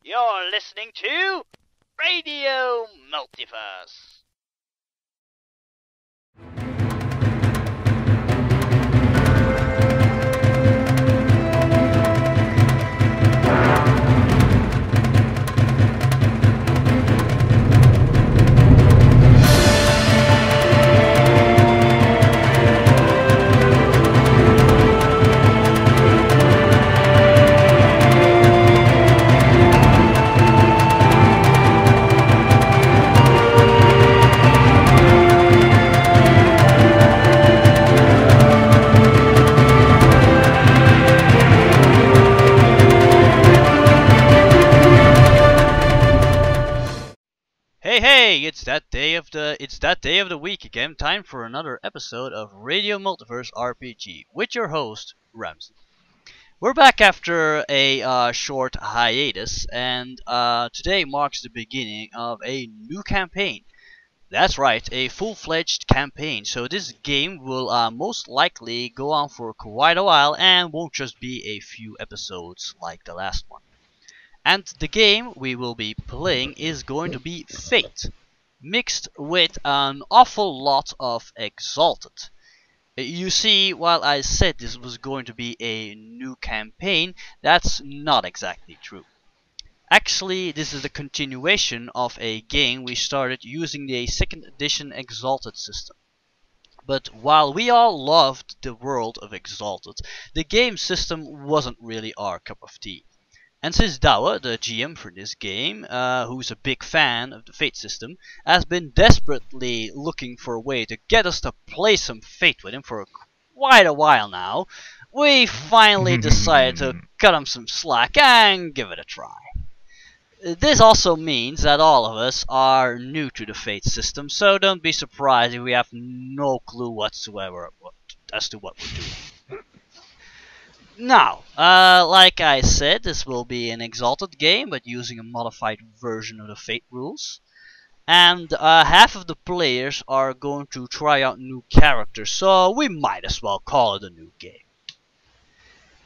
You're listening to Radio Multiverse. Hey, it's that day of the week again. Time for another episode of Radio Multiverse RPG with your host Ramsey. We're back after a short hiatus, and today marks the beginning of a new campaign. That's right, a full-fledged campaign. So this game will most likely go on for quite a while and won't just be a few episodes like the last one. And the game we will be playing is going to be Fate, mixed with an awful lot of Exalted. You see, while I said this was going to be a new campaign, that's not exactly true. Actually, this is a continuation of a game we started using the 2nd edition Exalted system. But while we all loved the world of Exalted, the game system wasn't really our cup of tea. And since Douwe, the GM for this game, who's a big fan of the Fate system, has been desperately looking for a way to get us to play some Fate with him for quite a while now, we finally decided to cut him some slack and give it a try. This also means that all of us are new to the Fate system, so don't be surprised if we have no clue whatsoever as to what we're doing. Now, like I said, this will be an Exalted game, but using a modified version of the Fate rules. And half of the players are going to try out new characters, so we might as well call it a new game.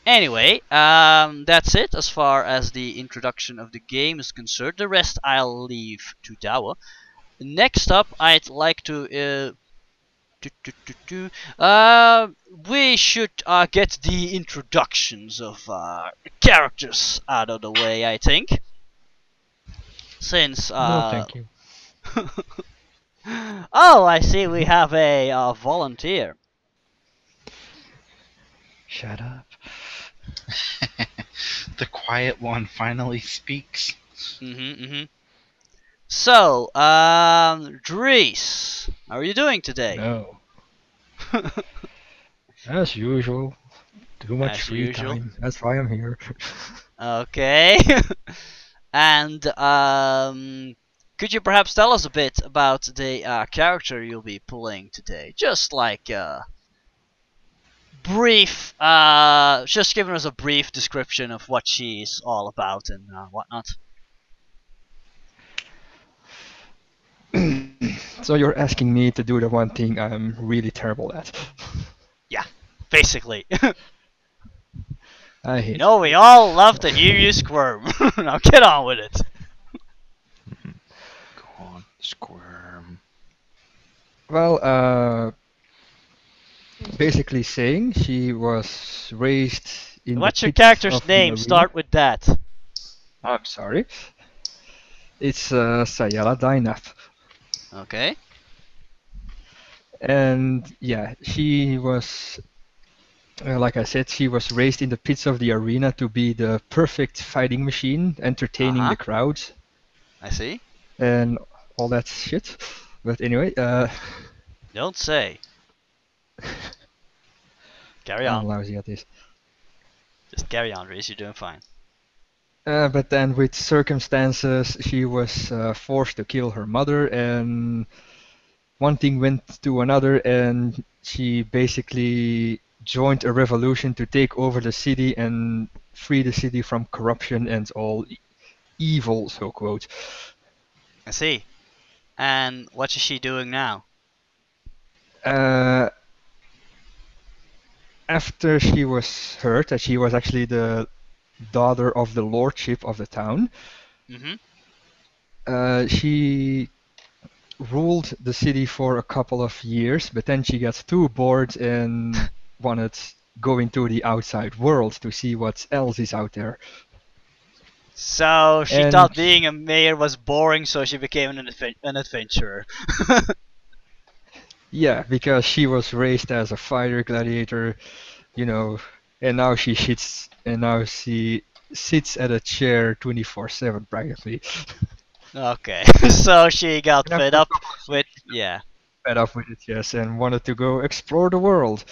Anyway, that's it as far as the introduction of the game is concerned. The rest I'll leave to Douwe. Next up, I'd like to we should get the introductions of characters out of the way, I think. Since no, thank you. Oh, I see we have a volunteer. Shut up. The quiet one finally speaks. So, Dries, how are you doing today? No. As usual. Too much free time. That's why I'm here. Okay. And could you perhaps tell us a bit about the character you'll be playing today? Just like brief, just giving us a brief description of what she's all about and whatnot. So you're asking me to do the one thing I'm really terrible at. Yeah, basically. I hate it. We all love to hear you squirm. Now get on with it. Go on, squirm. Well, basically saying she was raised in What's the your pits character's of the name? arena. Start with that. I'm sorry. It's Sayala Dynap. Okay. And yeah, she was, like I said, she was raised in the pits of the arena to be the perfect fighting machine, entertaining the crowds. I see. And all that shit. But anyway, don't say. Carry on. I'm lousy at this. Just carry on, Reese. You're doing fine. But then with circumstances, she was forced to kill her mother, and one thing went to another, and she basically joined a revolution to take over the city and free the city from corruption and all evil, so quote. I see. And what is she doing now? After she was heard that she was actually the daughter of the lordship of the town, Mm-hmm. She ruled the city for a couple of years, but then she got too bored and wanted go into the outside world to see what else is out there. So she And thought being a mayor was boring, so she became an adventurer. yeah, because she was raised as a fighter gladiator, you know, and now she sits at a chair 24/7 practically. Okay, so she got And fed after a up couple of with years, yeah. fed up with it, yes, and wanted to go explore the world.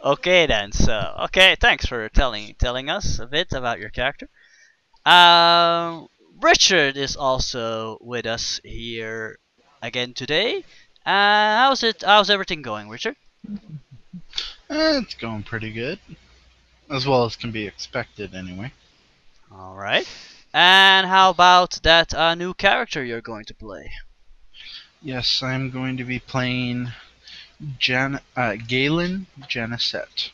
Okay then, so okay, thanks for telling us a bit about your character. Richard is also with us here again today. How's everything going, Richard? It's going pretty good. As well as can be expected, anyway. All right. And how about that new character you're going to play? Yes, I'm going to be playing Galen Janicet,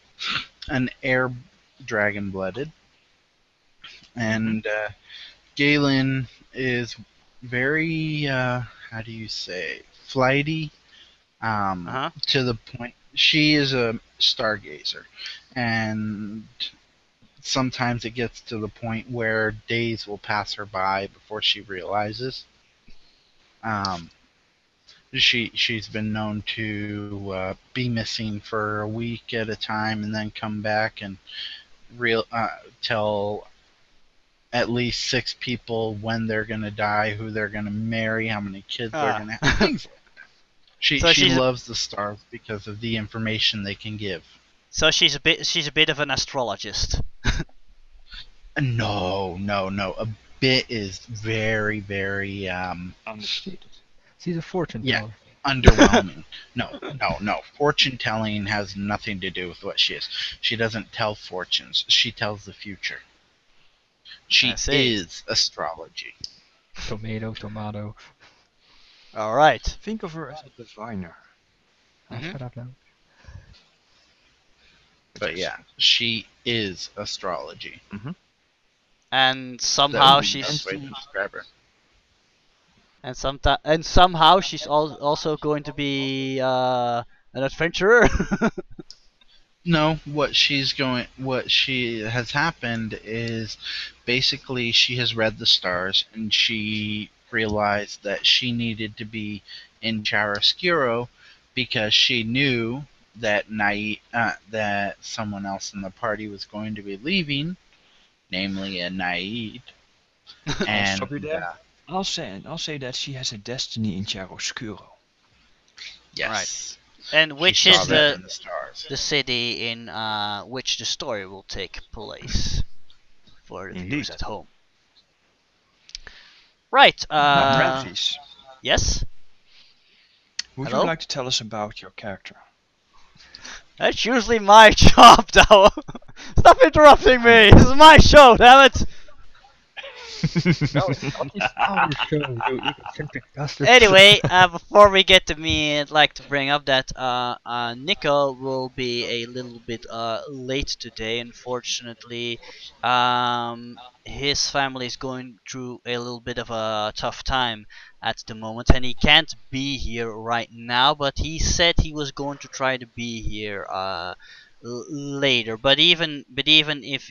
an air dragon blooded. And Galen is very, how do you say, flighty, Uh-huh. to the point. She is a stargazer, and sometimes it gets to the point where days will pass her by before she realizes. Um, she's been known to be missing for a week at a time and then come back and tell at least 6 people when they're gonna die, who they're gonna marry, how many kids they're Ah. gonna have. Things like that. She So she's loves the stars because of the information they can give. so she's a bit of an astrologist. No. A bit is very, very Understated. She's a fortune Yeah. teller. underwhelming. No. Fortune telling has nothing to do with what she is. She doesn't tell fortunes. She tells the future. She I see. is astrology. Tomato, tomato. All right. Think of her as a diviner. Mhm. Shut up now. But yeah, she is astrology. And That somehow would be the she's best way to describe her. and somehow she's also going to be an adventurer. No, what she has happened is basically she has read the stars and she realized that she needed to be in chiaroscuro because she knew that that someone else in the party was going to be leaving, namely a Naid. And stop you there. I'll say that she has a destiny in chiaroscuro. yes, And which she saw is that in the stars. the city in which the story will take place for the viewers Indeed. at home. Right. Now, Ramses, Yes. would Hello? you like to tell us about your character? That's usually my job, though. Stop interrupting me. This is my show, damn it. No, it's not. It's our show, you eccentric bastard. Anyway, before we get to me, I'd like to bring up that Nico will be a little bit late today. Unfortunately, his family is going through a little bit of a tough time at the moment, and he can't be here right now. But he said he was going to try to be here later. But even if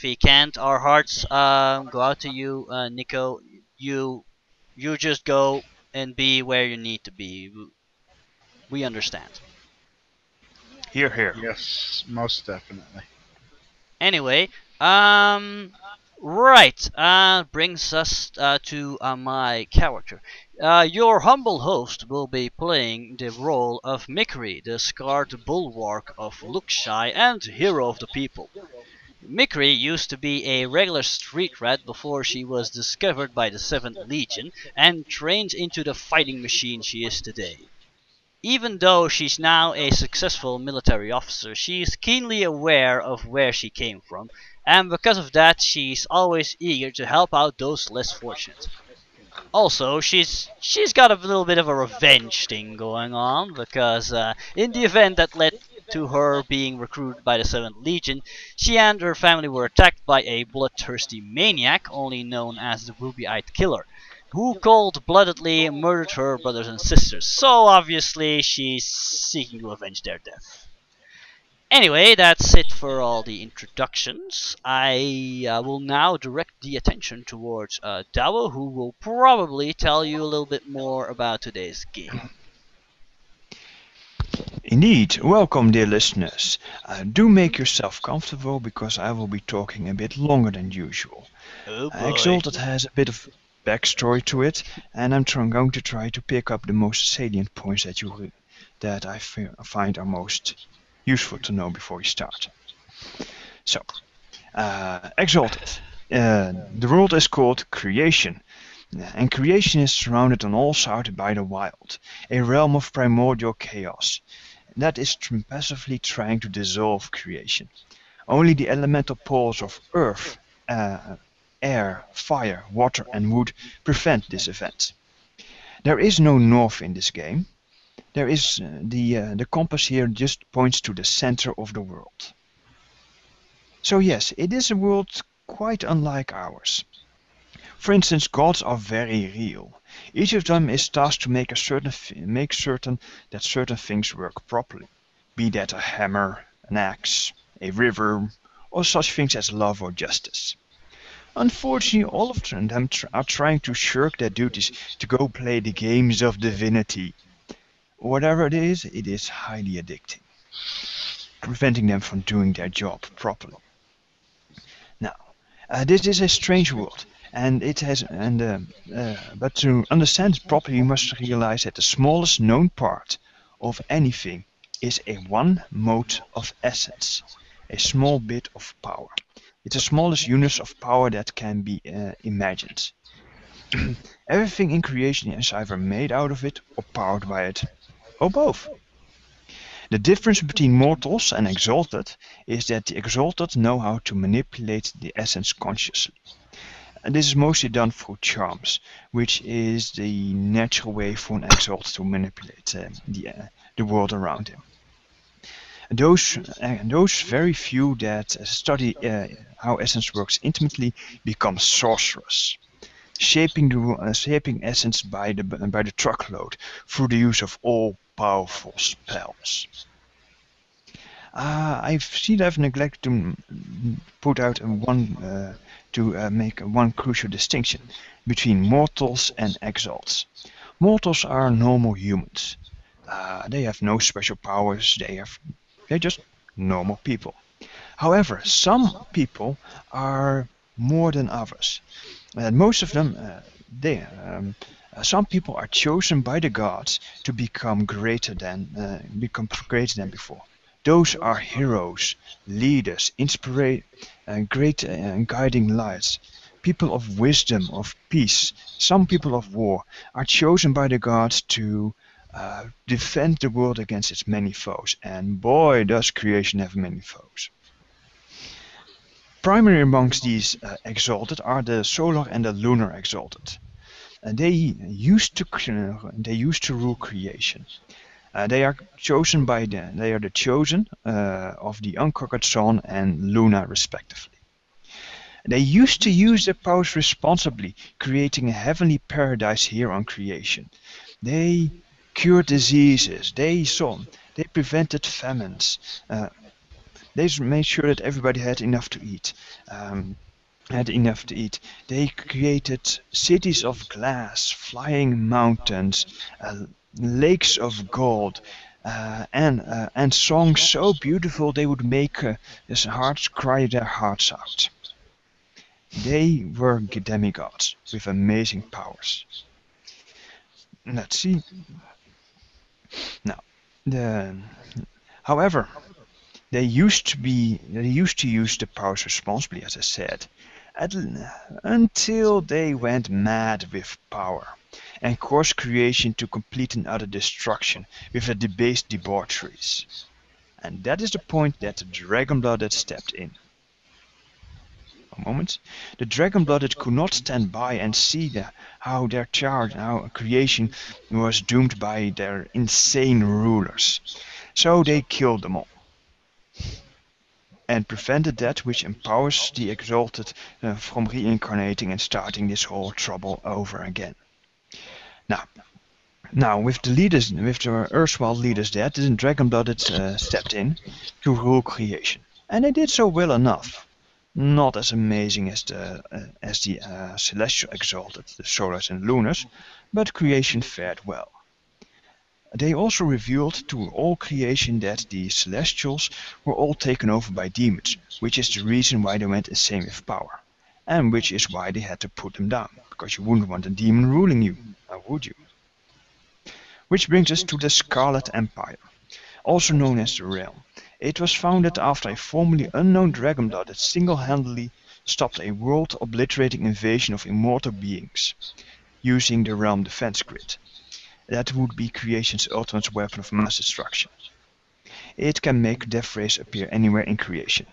he can't, our hearts go out to you, Nico. You just go and be where you need to be. We understand. Here, here. Yes, most definitely. Anyway, right, brings us to my character. Your humble host will be playing the role of Mikri, the scarred bulwark of Lukshai and hero of the people. Mikri used to be a regular street rat before she was discovered by the 7th Legion and trained into the fighting machine she is today. Even though she's now a successful military officer, she is keenly aware of where she came from, and because of that she's always eager to help out those less fortunate. Also, she's got a little bit of a revenge thing going on, because in the event that to her being recruited by the 7th Legion, she and her family were attacked by a bloodthirsty maniac, only known as the Ruby-Eyed Killer, who cold-bloodedly murdered her brothers and sisters. So obviously she's seeking to avenge their death. Anyway, that's it for all the introductions. I will now direct the attention towards Dawo, who will probably tell you a little bit more about today's game. Indeed, welcome dear listeners. Do make yourself comfortable because I will be talking a bit longer than usual. Oh boy. Exalted has a bit of backstory to it, and I'm going to try to pick up the most salient points that I find are most useful to know before we start. So, Exalted. The world is called creation, and creation is surrounded on all sides by the wild, a realm of primordial chaos that is passively trying to dissolve creation. Only the elemental poles of earth, air, fire, water and wood prevent this event. There is no north in this game. There is the compass here just points to the center of the world. So yes, it is a world quite unlike ours. For instance, gods are very real. Each of them is tasked to make certain that certain things work properly, be that a hammer, an axe, a river, or such things as love or justice. Unfortunately, all of them are trying to shirk their duties to go play the games of divinity. Whatever it is highly addicting, preventing them from doing their job properly. Now, this is a strange world, and but to understand it properly, you must realize that the smallest known part of anything is a one mode of essence, a small bit of power. It's the smallest unit of power that can be imagined. Everything in creation is either made out of it or powered by it, or both. The difference between mortals and exalted is that the exalted know how to manipulate the essence consciously. And this is mostly done through charms, which is the natural way for an exalted to manipulate the world around him. Those very few that study how essence works intimately become sorcerers, shaping essence by the truckload through the use of all-powerful spells. I see that I've neglected to put out make one crucial distinction between mortals and exalts. Mortals are normal humans. They have no special powers. They're just normal people. However, some people are more than others. Most of them, some people are chosen by the gods to become greater than before. Those are heroes, leaders, great guiding lights. People of wisdom, of peace, some people of war are chosen by the gods to defend the world against its many foes. And boy, does creation have many foes. Primary amongst these exalted are the solar and the lunar exalted. They used to rule creation. They are the chosen of the unconquered sun and Luna respectively. They used to use their powers responsibly, creating a heavenly paradise here on creation. They cured diseases. They prevented famines. They made sure that everybody had enough to eat. They created cities of glass, flying mountains, lakes of gold, and songs so beautiful they would make his hearts cry their hearts out. They were demigods with amazing powers. Let's see. Now, however, they used to use the powers responsibly, as I said, until they went mad with power and caused creation to complete and utter destruction with their debased debaucheries. And that is the point that the dragon-blooded stepped in. A moment. The dragon-blooded could not stand by and see how creation was doomed by their insane rulers. So they killed them all. and prevented that which empowers the Exalted from reincarnating and starting this whole trouble over again. Now, with the erstwhile leaders dead, the Dragon-Blooded stepped in to rule creation, and they did so well enough. Not as amazing as the Celestial Exalted, the Solars and Lunars, but creation fared well. They also revealed to all creation that the Celestials were all taken over by demons, which is the reason why they went insane with power, and which is why they had to put them down, because you wouldn't want a demon ruling you, now would you? Which brings us to the Scarlet Empire, also known as the Realm. It was founded after a formerly unknown Dragon-Blooded single-handedly stopped a world-obliterating invasion of immortal beings, using the Realm Defense Grid. That would be creation's ultimate weapon of mass destruction. It can make Death Rays appear anywhere in creation.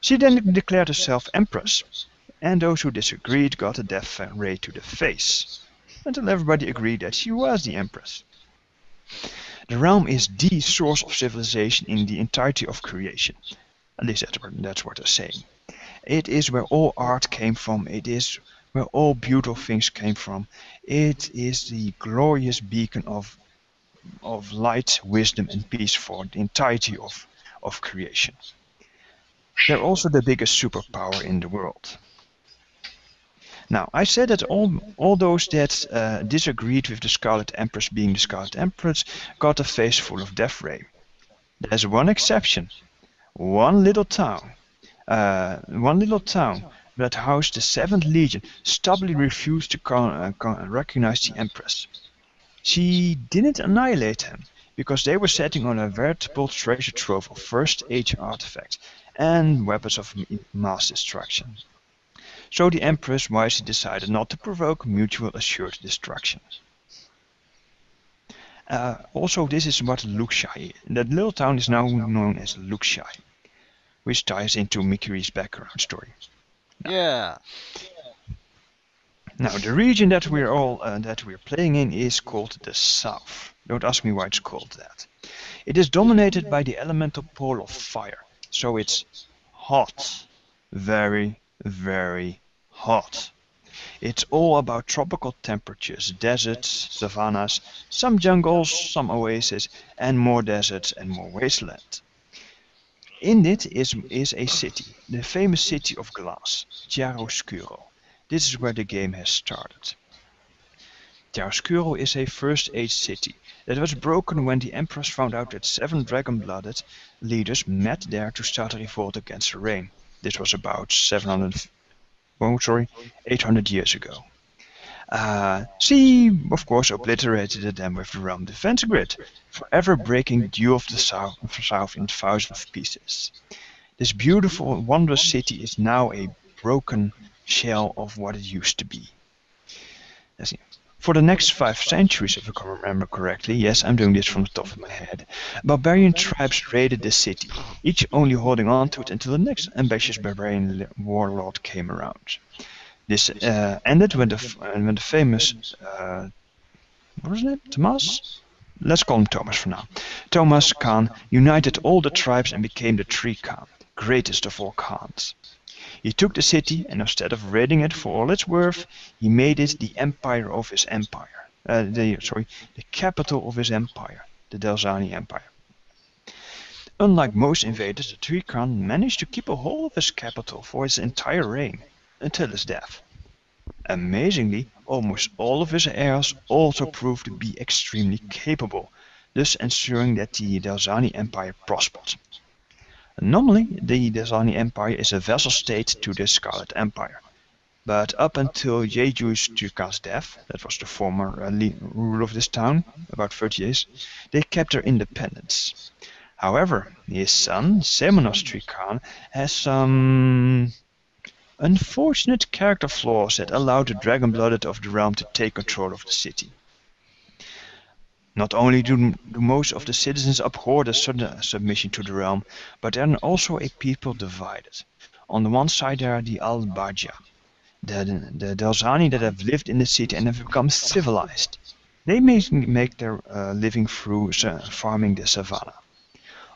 She then declared herself Empress, and those who disagreed got a Death Ray to the face, until everybody agreed that she was the Empress. The realm is the source of civilization in the entirety of creation. At least that's what they're saying. It is where all art came from. It is where all beautiful things came from. It is the glorious beacon of light, wisdom and peace for the entirety of creation. They're also the biggest superpower in the world. Now, I said that all those that disagreed with the Scarlet Empress being the Scarlet Empress got a face full of Death Ray. There's one exception. One little town that housed the 7th Legion stubbornly refused to recognize the Empress. She didn't annihilate them, because they were sitting on a veritable treasure trove of First Age artifacts and weapons of mass destruction. So the Empress wisely decided not to provoke mutual assured destruction. Also, this is what Luxai is. That little town is now known as Luxai, which ties into Mikiri's background story. Yeah. Now, the region that we're playing in is called the South. Don't ask me why it's called that. It is dominated by the elemental pole of fire, so it's hot, very, very hot. It's all about tropical temperatures, deserts, savannas, some jungles, some oases, and more deserts and more wasteland. In it is a city, the famous city of glass, Chiaroscuro. This is where the game has started. Chiaroscuro is a First Age city that was broken when the Empress found out that 7 Dragon-Blooded leaders met there to start a revolt against the rain. This was about 800 years ago. She, of course, obliterated them with the Realm Defense Grid, forever breaking the dew of the South in thousands of pieces. This beautiful, wondrous city is now a broken shell of what it used to be. For the next 5 centuries, if I can remember correctly, yes, I'm doing this from the top of my head, barbarian tribes raided the city, each only holding on to it until the next ambitious barbarian warlord came around. This ended when the famous, what was it, Thomas? Let's call him Thomas for now. Thomas Khan united all the tribes and became the Tree Khan, greatest of all Khans. He took the city, and instead of raiding it for all it's worth, he made it the empire of his empire. The capital of his empire, the Delzani Empire. Unlike most invaders, the Tree Khan managed to keep a hold of his capital for his entire reign, until his death. Amazingly, almost all of his heirs also proved to be extremely capable, thus ensuring that the Delzani Empire prospered. Normally, the Delzani Empire is a vassal state to the Scarlet Empire, but up until Jeju's Turkan's death, that was the former ruler of this town, about 30 years, they kept their independence. However, his son, Semonos Turkan, has some unfortunate character flaws that allowed the Dragon-Blooded of the realm to take control of the city. Not only do most of the citizens abhor the submission to the realm, but there are also a people divided. On the one side there are the Al-Bajia, the Delzani that have lived in the city and have become civilized. They make their living through farming the savannah.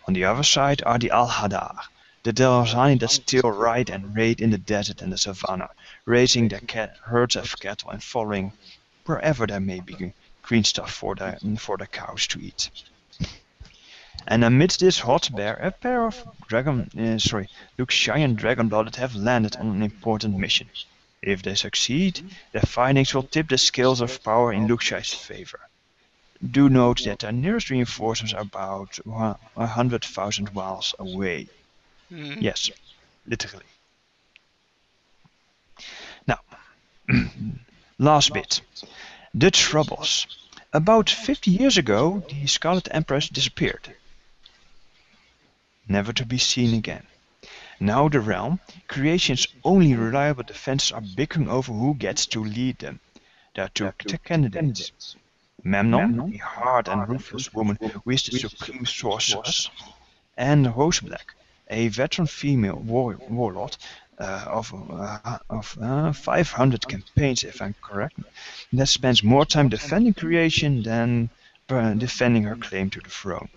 On the other side are the Al-Hadar, the Delrazani that still ride and raid in the desert and the savannah, raising their herds of cattle and following wherever there may be green stuff for the cows to eat. And amidst this hot bear, a pair of Luxian dragon-blooded have landed on an important mission. If they succeed, their findings will tip the scales of power in Luxia's favor. Do note that their nearest reinforcements are about 100,000 miles away. Yes, literally. Now, last bit. The Troubles. About 50 years ago, the Scarlet Empress disappeared, never to be seen again. Now the realm, creation's only reliable defenses are bickering over who gets to lead them. There are two candidates. Memnon, a hard and ruthless woman who is the supreme sorceress, and Roseblack, a veteran female warlord of 500 campaigns, if I'm correct, that spends more time defending creation than defending her claim to the throne.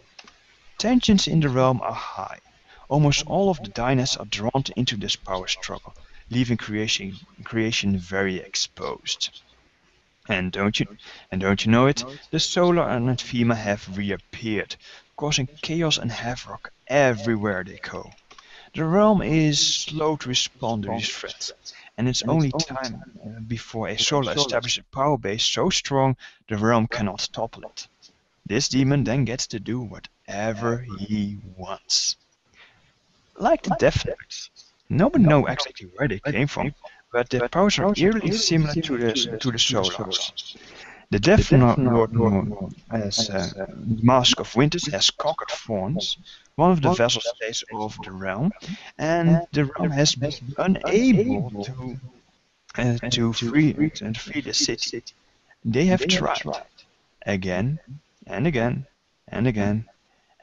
Tensions in the realm are high. Almost all of the dynasts are drawn into this power struggle, leaving creation very exposed. And don't you know it? The Solar and Anthema have reappeared, causing chaos and havoc everywhere they go. The realm is slow to respond to these threats, and it's only time before a Solar establishes a power base so strong the realm cannot topple it. This demon then gets to do whatever he wants. Like the Death Knights. Nobody knows exactly where they came from, but their powers are eerily similar to the Solars. The Death Lord as Mask of Winters has conquered Thorns, one of the vassal states of the realm, and the realm has been unable to free the city. They have tried again and again and again,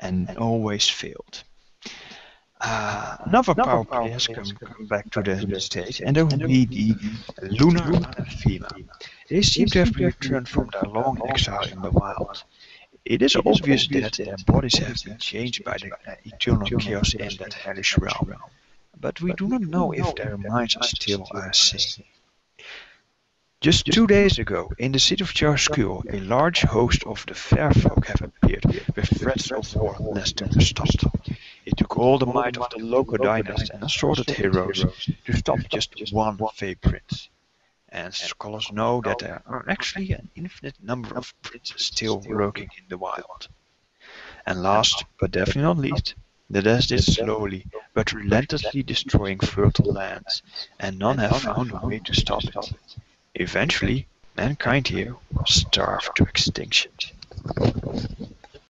and always failed. Another power play has come back to the stage, and that will be the Lunar and Anthema. They seem to have returned from their long exile in the wild. It is obvious that their bodies have been changed by the eternal chaos in that hellish realm, but we do not know if their minds are still sane. Just 2 days ago, in the city of Chiaroscuro, a large host of the fair folk have appeared, with threats of war less than stopped. It took all the might of the local dynasty and assorted heroes to stop just one Fey prince. And scholars know that there are actually an infinite number of princes still lurking in the wild. And last, but definitely not least, the desert is slowly but relentlessly destroying fertile lands, and none have found a way to stop it. Eventually, mankind here will starve to extinction.